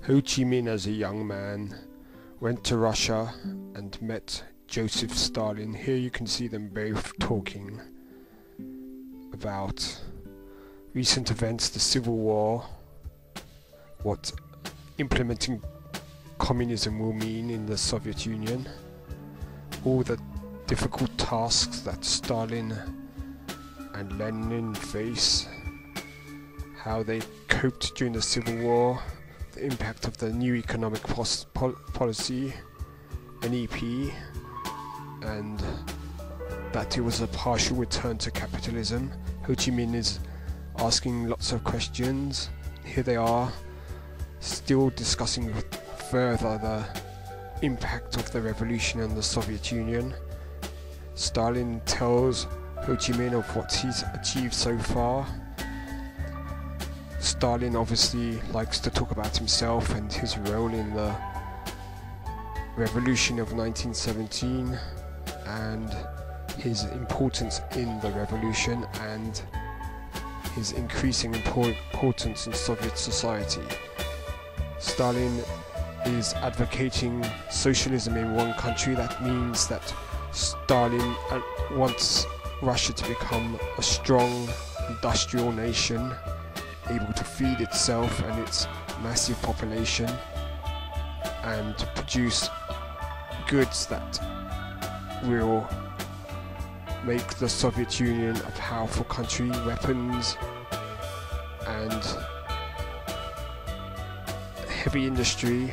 Ho Chi Minh, as a young man, went to Russia and met Joseph Stalin. Here you can see them both talking about recent events, the Civil War, what implementing communism will mean in the Soviet Union, all the difficult tasks that Stalin and Lenin face, how they coped during the Civil War, the impact of the new economic policy, NEP, and that it was a partial return to capitalism. Ho Chi Minh is asking lots of questions. Here they are, still discussing further the impact of the revolution on the Soviet Union. Stalin tells Ho Chi Minh of what he's achieved so far. Stalin obviously likes to talk about himself and his role in the revolution of 1917 and his importance in the revolution and his increasing importance in Soviet society. Stalin is advocating socialism in one country. That means that Stalin wants Russia to become a strong industrial nation, able to feed itself and its massive population and produce goods that will make the Soviet Union a powerful country, weapons and heavy industry.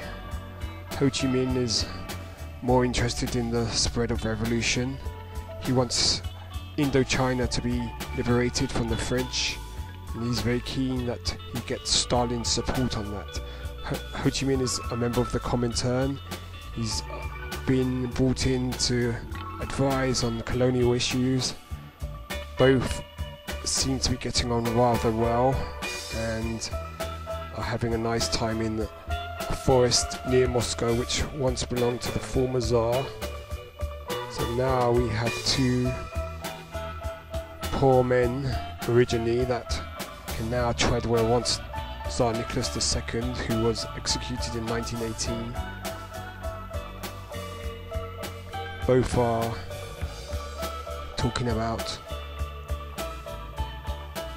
Ho Chi Minh is more interested in the spread of revolution. He wants Indochina to be liberated from the French, and he's very keen that he gets Stalin's support on that. Ho Chi Minh is a member of the Comintern. He's been brought in to advise on colonial issues. Both seem to be getting on rather well and are having a nice time in a forest near Moscow, which once belonged to the former Tsar. So now we have two poor men originally that can now tread where once Tsar Nicholas II, who was executed in 1918. Both are talking about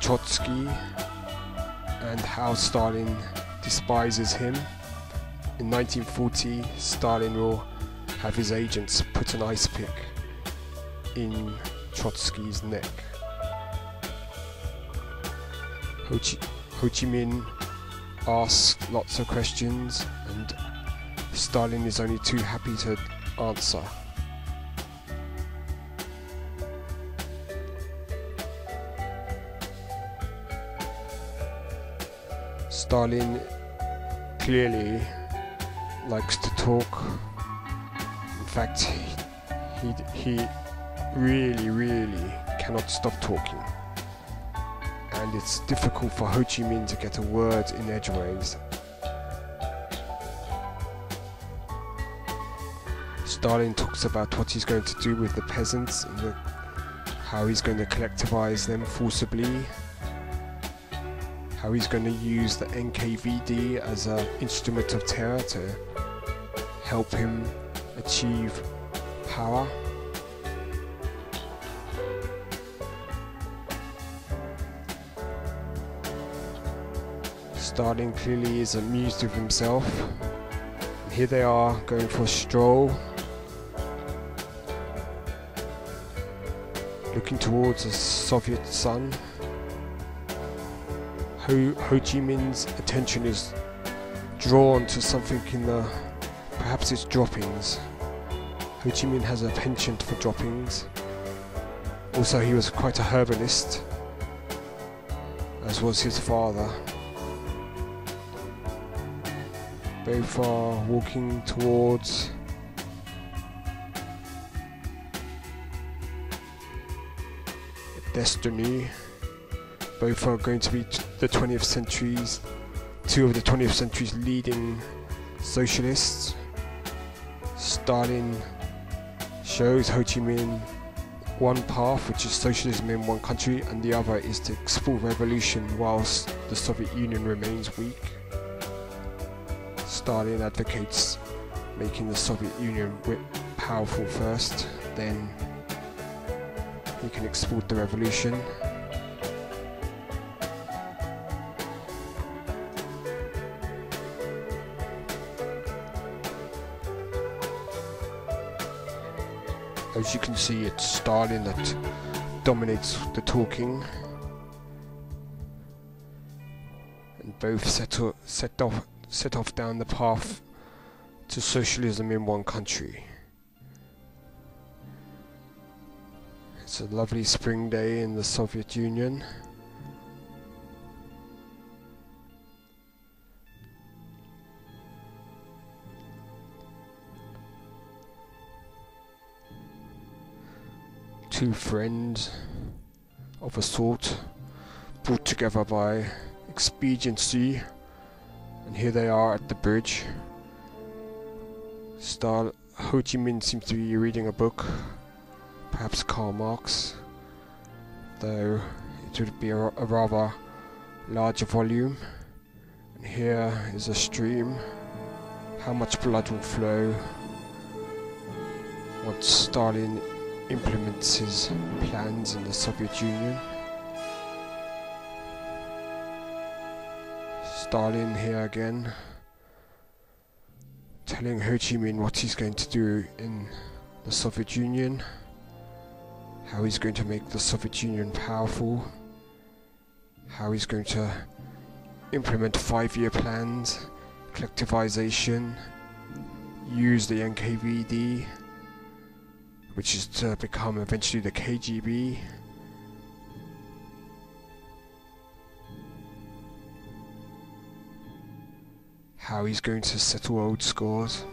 Trotsky and how Stalin despises him. In 1940, Stalin will have his agents put an ice pick in Trotsky's neck. Ho Chi Minh asks lots of questions and Stalin is only too happy to answer. Stalin clearly likes to talk. In fact, he really cannot stop talking. And it's difficult for Ho Chi Minh to get a word in edgeways. Stalin talks about what he's going to do with the peasants and how he's going to collectivize them forcibly, how he's going to use the NKVD as an instrument of terror to help him achieve power. Stalin clearly is amused with himself. And here they are going for a stroll, looking towards the Soviet sun. Ho Chi Minh's attention is drawn to something in the, perhaps it's droppings. Ho Chi Minh has a penchant for droppings. Also, he was quite a herbalist, as was his father. Both are walking towards destiny. Both are going to be the 20th century's, two of the 20th century's leading socialists. Stalin shows Ho Chi Minh one path, which is socialism in one country, and the other is to export revolution whilst the Soviet Union remains weak. Stalin advocates making the Soviet Union powerful first, then he can export the revolution. As you can see, it's Stalin that dominates the talking, and both set off down the path to socialism in one country. It's a lovely spring day in the Soviet Union. Two friends of a sort, brought together by expediency, and here they are at the bridge. Ho Chi Minh seems to be reading a book, perhaps Karl Marx, though it would be a rather larger volume. And here is a stream. How much blood will flow once Stalin implements his plans in the Soviet Union. Stalin here again, telling Ho Chi Minh what he's going to do in the Soviet Union, how he's going to make the Soviet Union powerful, how he's going to implement 5-year plans, collectivization, use the NKVD, which is to become eventually the KGB. How he's going to settle old scores.